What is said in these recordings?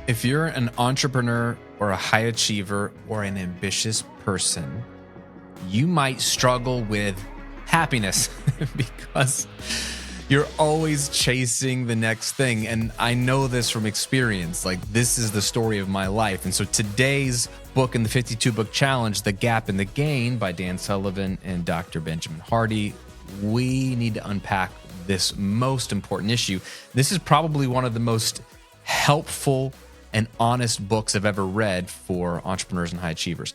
If you're an entrepreneur or a high achiever or an ambitious person, you might struggle with happiness because you're always chasing the next thing. And I know this from experience. Like, this is the story of my life. And so today's book in the 52 book challenge, The Gap and the Gain by Dan Sullivan and Dr. Benjamin Hardy, we need to unpack this most important issue. This is probably one of the most helpful and honest books I've ever read for entrepreneurs and high achievers.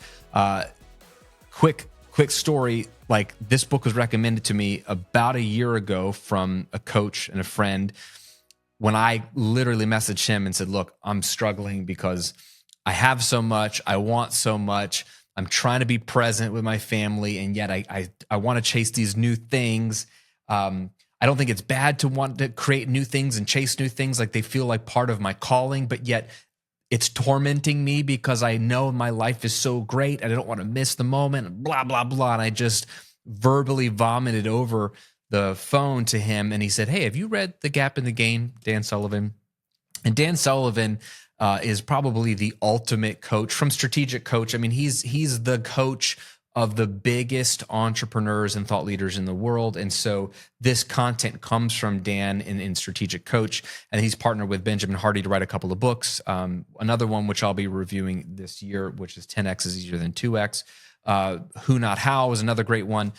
Quick story. Like, this book was recommended to me about a year ago from a coach and a friend when I literally messaged him and said, look, I'm struggling because I have so much. I want so much. I'm trying to be present with my family. And yet I want to chase these new things. I don't think it's bad to want to create new things and chase new things. Like, they feel like part of my calling, but yet it's tormenting me because I know my life is so great and I don't want to miss the moment, blah, blah, blah. And I just verbally vomited over the phone to him. And he said, hey, have you read The Gap and the Gain, Dan Sullivan? And Dan Sullivan is probably the ultimate coach from Strategic Coach. I mean, he's the coach of the biggest entrepreneurs and thought leaders in the world. And so this content comes from Dan in Strategic Coach, and he's partnered with Benjamin Hardy to write a couple of books. Another one, which I'll be reviewing this year, which is 10X is easier than 2X. Who Not How is another great one.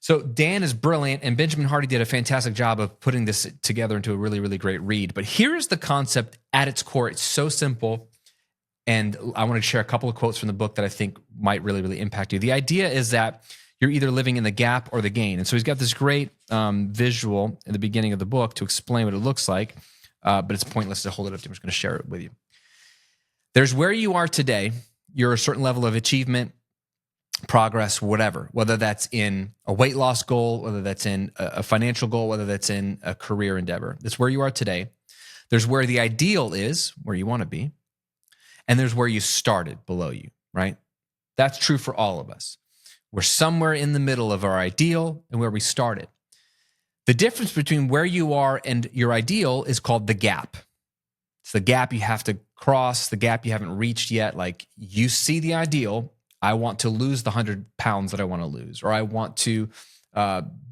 So Dan is brilliant, and Benjamin Hardy did a fantastic job of putting this together into a really, really great read. But here's the concept at its core. It's so simple. And I want to share a couple of quotes from the book that I think might really, really impact you. The idea is that you're either living in the gap or the gain. And so he's got this great visual at the beginning of the book to explain what it looks like, but it's pointless to hold it up. I'm just going to share it with you. There's where you are today. You're a certain level of achievement, progress, whatever, whether that's in a weight loss goal, whether that's in a financial goal, whether that's in a career endeavor. That's where you are today. There's where the ideal is, where you want to be. And there's where you started below you, right? That's true for all of us. We're somewhere in the middle of our ideal and where we started. The difference between where you are and your ideal is called the gap. It's the gap you have to cross, the gap you haven't reached yet. Like, you see the ideal. I want to lose the 100 pounds that I want to lose, or I want to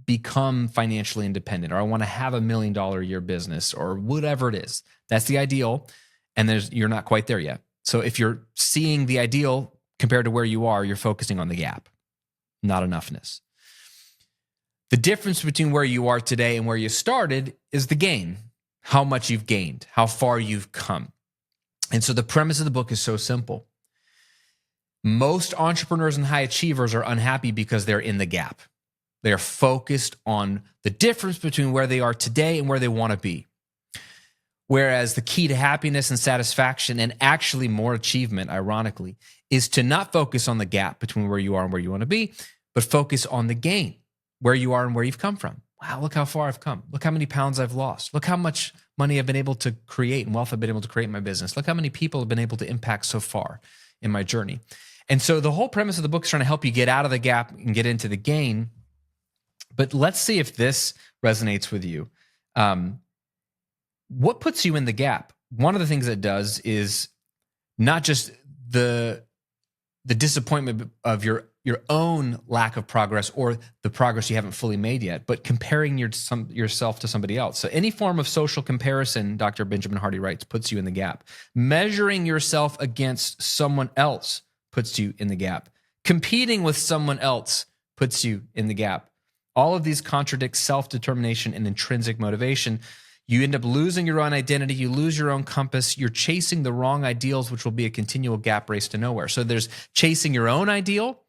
become financially independent, or I want to have $1 million a year business, or whatever it is. That's the ideal, and you're not quite there yet. So if you're seeing the ideal compared to where you are, you're focusing on the gap, not enoughness. The difference between where you are today and where you started is the gain, how much you've gained, how far you've come. And so the premise of the book is so simple. Most entrepreneurs and high achievers are unhappy because they're in the gap. They are focused on the difference between where they are today and where they want to be. Whereas the key to happiness and satisfaction, and actually more achievement, ironically, is to not focus on the gap between where you are and where you want to be, but focus on the gain, where you are and where you've come from. Wow, look how far I've come. Look how many pounds I've lost. Look how much money I've been able to create and wealth I've been able to create in my business. Look how many people I've been able to impact so far in my journey. And so the whole premise of the book is trying to help you get out of the gap and get into the gain. But let's see if this resonates with you. What puts you in the gap? One of the things that does is not just the disappointment of your own lack of progress or the progress you haven't fully made yet, but comparing yourself to somebody else. So any form of social comparison, Dr. Benjamin Hardy writes, puts you in the gap. Measuring yourself against someone else puts you in the gap. Competing with someone else puts you in the gap. All of these contradict self-determination and intrinsic motivation. You end up losing your own identity. You lose your own compass. You're chasing the wrong ideals, which will be a continual gap race to nowhere. So there's chasing your own ideal,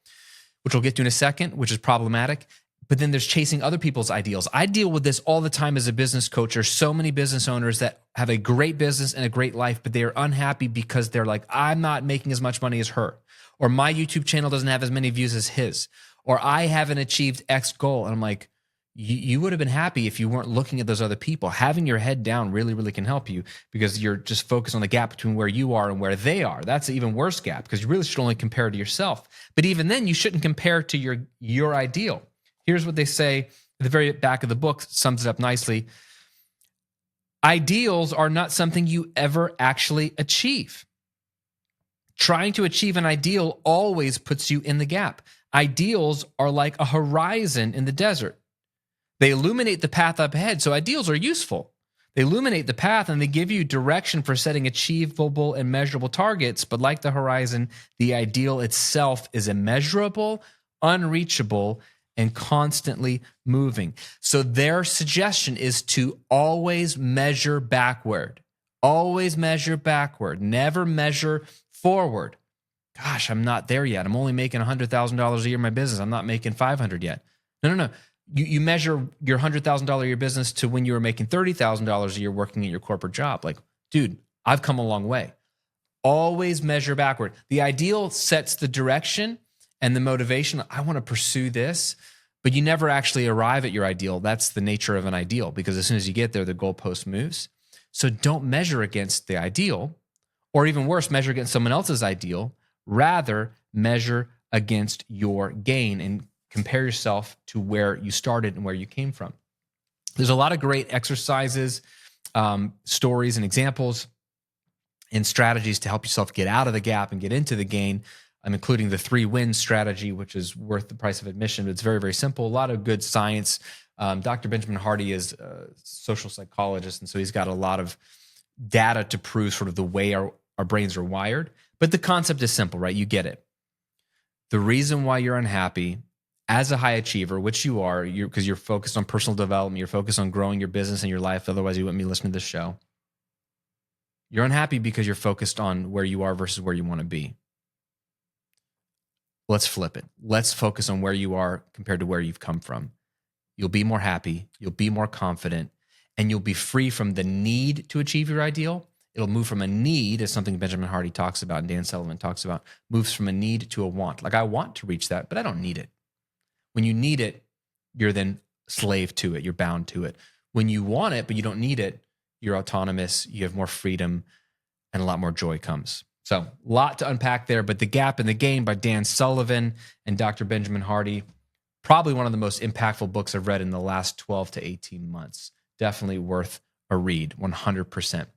which we'll get to in a second, which is problematic. But then there's chasing other people's ideals. I deal with this all the time as a business coach. There's so many business owners that have a great business and a great life, but they are unhappy because they're like, I'm not making as much money as her, or my YouTube channel doesn't have as many views as his, or I haven't achieved X goal. And I'm like, you would have been happy if you weren't looking at those other people. Having your head down really, really can help you because you're just focused on the gap between where you are and where they are. That's an even worse gap because you really should only compare to yourself. But even then, you shouldn't compare to your ideal. Here's what they say at the very back of the book, sums it up nicely. Ideals are not something you ever actually achieve. Trying to achieve an ideal always puts you in the gap. Ideals are like a horizon in the desert. They illuminate the path up ahead, so ideals are useful. They illuminate the path and they give you direction for setting achievable and measurable targets, but like the horizon, the ideal itself is immeasurable, unreachable, and constantly moving. So their suggestion is to always measure backward. Always measure backward. Never measure forward. Gosh, I'm not there yet. I'm only making $100,000 a year in my business. I'm not making $500 yet. No. You measure your $100,000 a year business to when you were making $30,000 a year working at your corporate job. Like, dude, I've come a long way. Always measure backward. The ideal sets the direction and the motivation. I want to pursue this, but you never actually arrive at your ideal. That's the nature of an ideal, because as soon as you get there, the goalpost moves. So don't measure against the ideal, or even worse, measure against someone else's ideal. Rather, measure against your gain and compare yourself to where you started and where you came from. There's a lot of great exercises, stories, and examples and strategies to help yourself get out of the gap and get into the gain. I'm including the 3-win strategy, which is worth the price of admission. It's very, very simple. A lot of good science. Dr. Benjamin Hardy is a social psychologist, and so he's got a lot of data to prove sort of the way our brains are wired. But the concept is simple, right? You get it. The reason why you're unhappy as a high achiever, which you are, because you're focused on personal development, you're focused on growing your business and your life. Otherwise, you wouldn't be listening to this show. You're unhappy because you're focused on where you are versus where you want to be. Let's flip it. Let's focus on where you are compared to where you've come from. You'll be more happy. You'll be more confident, and you'll be free from the need to achieve your ideal. It'll move from a need, as something Benjamin Hardy talks about and Dan Sullivan talks about, moves from a need to a want. Like, I want to reach that, but I don't need it. When you need it, you're then slave to it. You're bound to it. When you want it, but you don't need it, you're autonomous. You have more freedom, and a lot more joy comes. So a lot to unpack there, but The Gap and the Game by Dan Sullivan and Dr. Benjamin Hardy, probably one of the most impactful books I've read in the last 12 to 18 months. Definitely worth a read, 100%.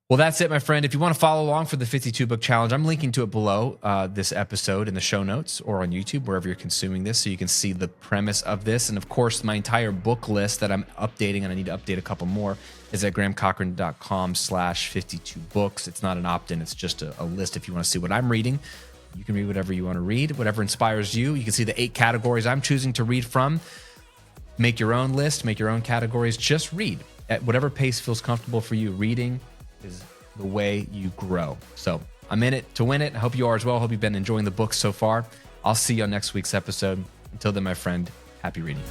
Well, that's it, my friend. If you want to follow along for the 52 book challenge, I'm linking to it below this episode in the show notes or on YouTube, wherever you're consuming this, so you can see the premise of this. And of course, my entire book list that I'm updating, and I need to update a couple more, is at grahamcochran.com/52 books. It's not an opt-in. It's just a list. If you want to see what I'm reading, you can read whatever you want to read, whatever inspires you. You can see the 8 categories I'm choosing to read from. Make your own list, make your own categories. Just read at whatever pace feels comfortable for you. Reading is the way you grow. So I'm in it to win it. I hope you are as well. I hope you've been enjoying the book so far. I'll see you on next week's episode. Until then, my friend, happy reading.